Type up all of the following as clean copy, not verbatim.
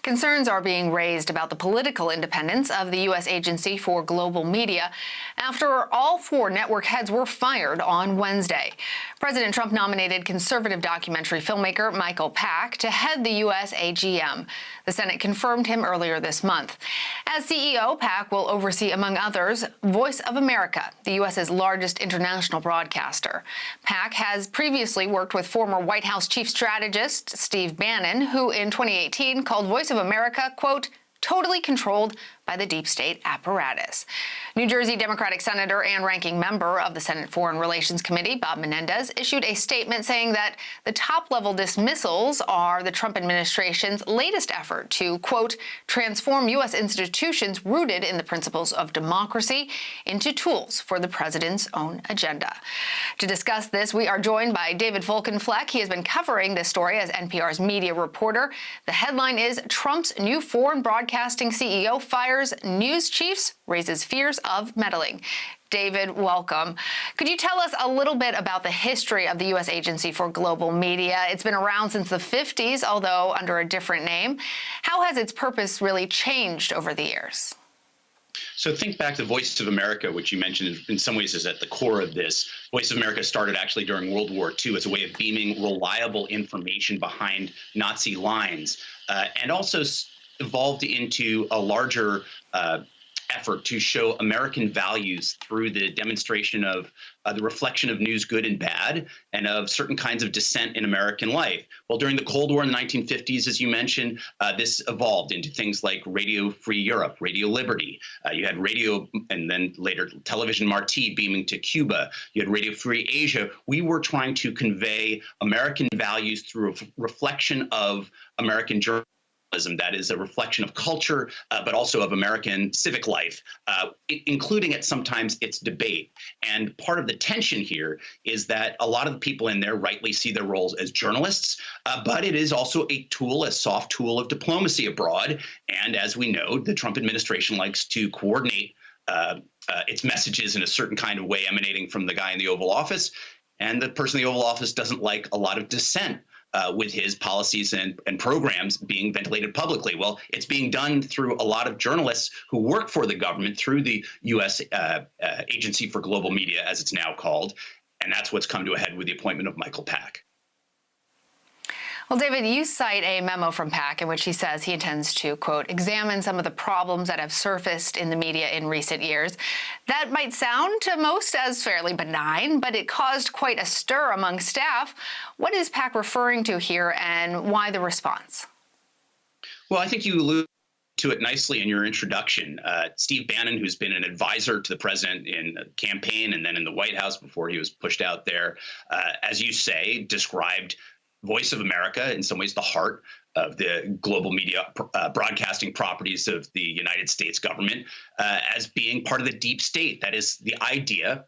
Concerns are being raised about the political independence of the U.S. Agency for Global Media after all 4 network heads were fired on Wednesday. President Trump nominated conservative documentary filmmaker Michael Pack to head the USAGM. The Senate confirmed him earlier this month. As CEO, Pack will oversee, among others, Voice of America, the U.S.'s largest international broadcaster. Pack has previously worked with former White House chief strategist Steve Bannon, who in 2018 called Voice of America, quote, totally controlled by the deep state apparatus. New Jersey Democratic Senator and ranking member of the Senate Foreign Relations Committee, Bob Menendez, issued a statement saying that the top-level dismissals are the Trump administration's latest effort to, quote, transform U.S. institutions rooted in the principles of democracy into tools for the president's own agenda. To discuss this, we are joined by David Folkenflik. He has been covering this story as NPR's media reporter. The headline is Trump's new foreign broadcasting CEO fires news chiefs, raises fears of meddling. David, welcome. Could you tell us a little bit about the history of the U.S. Agency for Global Media? It's been around since the 50s, although under a different name. How has its purpose really changed over the years? So think back to Voice of America, which you mentioned in some ways is at the core of this. Voice of America started actually during World War II as a way of beaming reliable information behind Nazi lines, and also evolved into a larger effort to show American values through the demonstration of the reflection of news, good and bad, and of certain kinds of dissent in American life. Well, during the Cold War in the 1950s, as you mentioned, this evolved into things like Radio Free Europe, Radio Liberty. You had radio, and then later Television Marti beaming to Cuba. You had Radio Free Asia. We were trying to convey American values through a reflection of American journalism. That is a reflection of culture, but also of American civic life, including at sometimes its debate. And part of the tension here is that a lot of the people in there rightly see their roles as journalists, but it is also a tool, a soft tool of diplomacy abroad. And as we know, the Trump administration likes to coordinate its messages in a certain kind of way emanating from the guy in the Oval Office. And the person in the Oval Office doesn't like a lot of dissent with his policies and programs being ventilated publicly. Well, it's being done through a lot of journalists who work for the government through the U.S. Agency for Global Media, as it's now called. And that's what's come to a head with the appointment of Michael Pack. Well, David, you cite a memo from Pack in which he says he intends to, quote, examine some of the problems that have surfaced in the media in recent years. That might sound to most as fairly benign, but it caused quite a stir among staff. What is Pack referring to here, and why the response? Well, I think you alluded to it nicely in your introduction. Steve Bannon, who's been an advisor to the president in the campaign and then in the White House before he was pushed out there, as you say, described Voice of America, in some ways the heart of the global media broadcasting properties of the United States government, as being part of the deep state. That is the idea,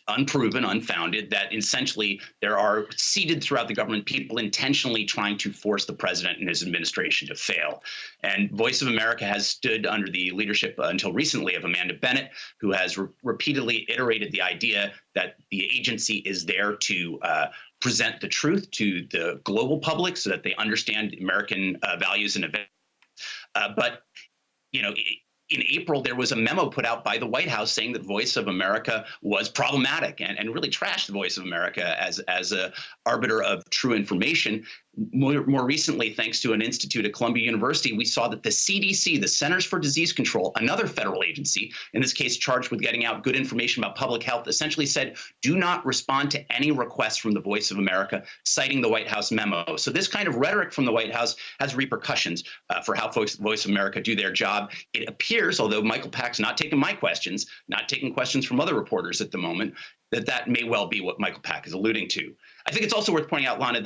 unproven, unfounded, that essentially there are seated throughout the government people intentionally trying to force the president and his administration to fail. And Voice of America has stood under the leadership until recently of Amanda Bennett, who has repeatedly iterated the idea that the agency is there to present the truth to the global public so that they understand American values and events. But, you know, in April, there was a memo put out by the White House saying that Voice of America was problematic and really trashed the Voice of America as a arbiter of true information. More recently, thanks to an institute at Columbia University, we saw that the CDC, the Centers for Disease Control, another federal agency, in this case charged with getting out good information about public health, essentially said, do not respond to any requests from the Voice of America, citing the White House memo. So this kind of rhetoric from the White House has repercussions for how Voice of America do their job. It appears, although Michael Pack's not taking my questions, not taking questions from other reporters at the moment, that may well be what Michael Pack is alluding to. I think it's also worth pointing out, Lana,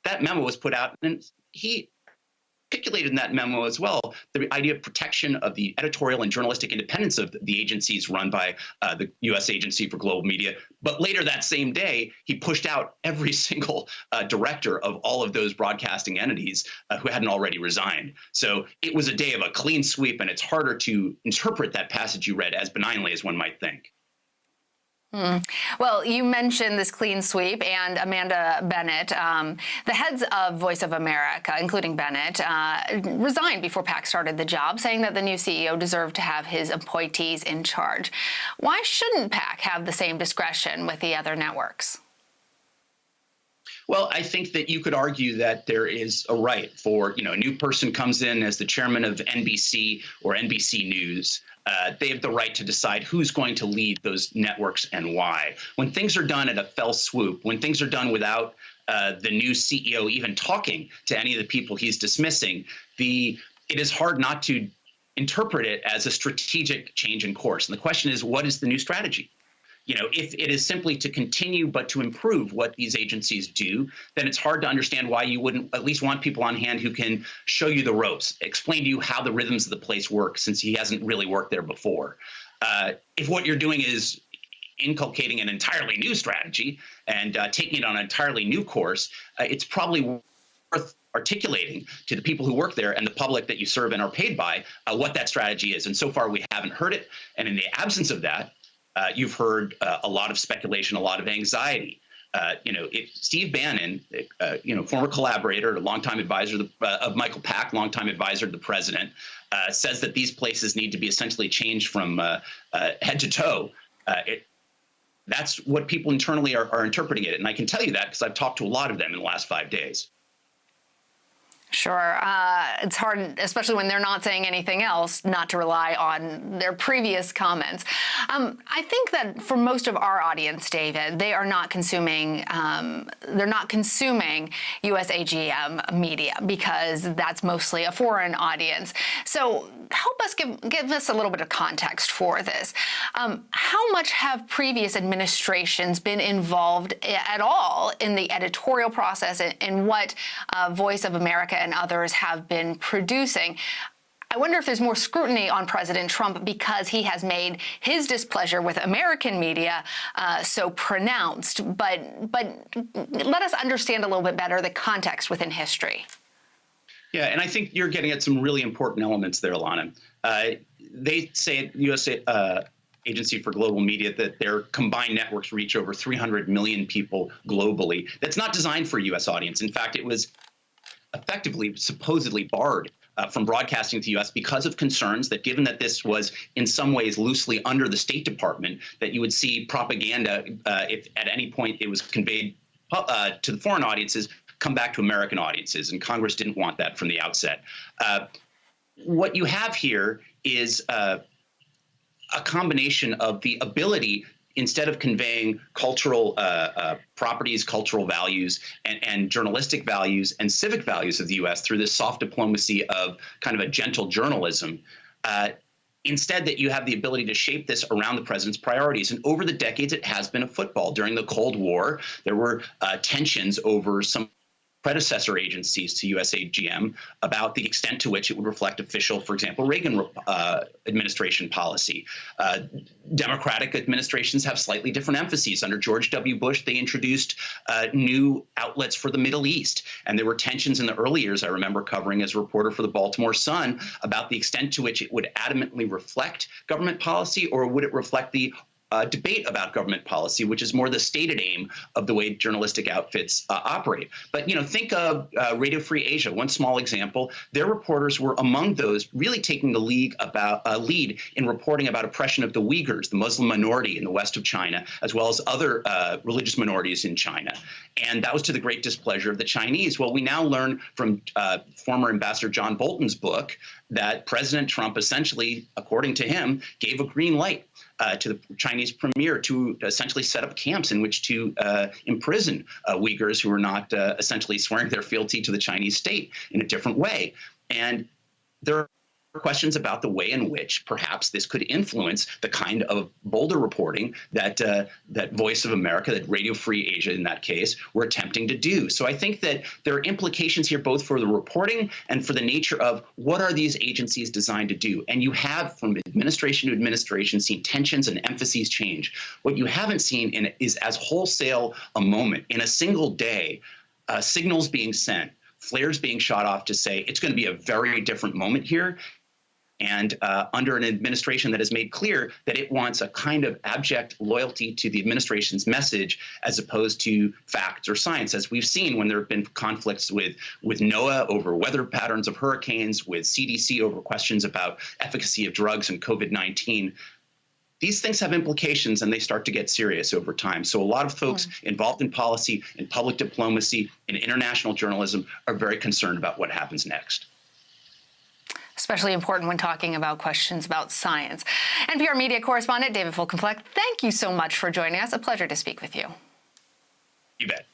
that memo was put out, and he articulated in that memo as well the idea of protection of the editorial and journalistic independence of the agencies run by the U.S. Agency for Global Media. But later that same day, he pushed out every single director of all of those broadcasting entities who hadn't already resigned. So it was a day of a clean sweep, and it's harder to interpret that passage you read as benignly as one might think. Well, you mentioned this clean sweep, and Amanda Bennett, the heads of Voice of America, including Bennett, resigned before PAC started the job, saying that the new CEO deserved to have his appointees in charge. Why shouldn't PAC have the same discretion with the other networks? Well, I think that you could argue that there is a right for, a new person comes in as the chairman of NBC or NBC News. They have the right to decide who's going to lead those networks and why. When things are done at a fell swoop, when things are done without the new CEO even talking to any of the people he's dismissing, it is hard not to interpret it as a strategic change in course. And the question is, what is the new strategy? If it is simply to continue but to improve what these agencies do, then it's hard to understand why you wouldn't at least want people on hand who can show you the ropes, explain to you how the rhythms of the place work, since he hasn't really worked there before. If what you're doing is inculcating an entirely new strategy and taking it on an entirely new course, it's probably worth articulating to the people who work there and the public that you serve and are paid by what that strategy is. And so far, we haven't heard it. And in the absence of that, you've heard a lot of speculation, a lot of anxiety. If Steve Bannon, former collaborator, a longtime advisor of Michael Pack, longtime advisor to the president, says that these places need to be essentially changed from head to toe. That's what people internally are interpreting it. And I can tell you that because I've talked to a lot of them in the last 5 days. Sure. It's hard, especially when they're not saying anything else, not to rely on their previous comments. I think that for most of our audience, David, they are not consuming, USAGM media because that's mostly a foreign audience. So help us give us a little bit of context for this. How much have previous administrations been involved at all in the editorial process and what Voice of America and others have been producing? I wonder if there's more scrutiny on President Trump because he has made his displeasure with American media so pronounced. But let us understand a little bit better the context within history. Yeah, and I think you're getting at some really important elements there, Lana. They say at USA Agency for Global Media that their combined networks reach over 300 million people globally. That's not designed for a U.S. audience. In fact, it was effectively, supposedly barred from broadcasting to the U.S. because of concerns that, given that this was in some ways loosely under the State Department, that you would see propaganda, if at any point it was conveyed to the foreign audiences, come back to American audiences. And Congress didn't want that from the outset. What you have here is a combination of the ability, instead of conveying cultural properties, cultural values, and journalistic values and civic values of the U.S. through this soft diplomacy of kind of a gentle journalism, instead that you have the ability to shape this around the president's priorities. And over the decades, it has been a football. During the Cold War, there were tensions over some predecessor agencies to USAGM about the extent to which it would reflect official, for example, Reagan administration policy. Democratic administrations have slightly different emphases. Under George W. Bush, they introduced new outlets for the Middle East. And there were tensions in the early years, I remember covering as a reporter for the Baltimore Sun, about the extent to which it would adamantly reflect government policy, or would it reflect the debate about government policy, which is more the stated aim of the way journalistic outfits operate. But, think of Radio Free Asia, one small example. Their reporters were among those really taking the lead in reporting about oppression of the Uyghurs, the Muslim minority in the west of China, as well as other religious minorities in China. And that was to the great displeasure of the Chinese. Well, we now learn from former Ambassador John Bolton's book that President Trump essentially, according to him, gave a green light to the Chinese premier to essentially set up camps in which to imprison Uyghurs who were not essentially swearing their fealty to the Chinese state in a different way. And there are questions about the way in which perhaps this could influence the kind of bolder reporting that that Voice of America, that Radio Free Asia in that case, were attempting to do. So I think that there are implications here both for the reporting and for the nature of what are these agencies designed to do. And you have, from administration to administration, seen tensions and emphases change. What you haven't seen is as wholesale a moment in a single day, signals being sent, flares being shot off to say it's going to be a very different moment here. and under an administration that has made clear that it wants a kind of abject loyalty to the administration's message as opposed to facts or science, as we've seen when there have been conflicts with NOAA over weather patterns of hurricanes, with CDC over questions about efficacy of drugs and COVID-19. These things have implications and they start to get serious over time. So a lot of folks involved in policy, in public diplomacy, in international journalism are very concerned about what happens next. Especially important when talking about questions about science. NPR media correspondent David Folkenflik, thank you so much for joining us. A pleasure to speak with you. You bet.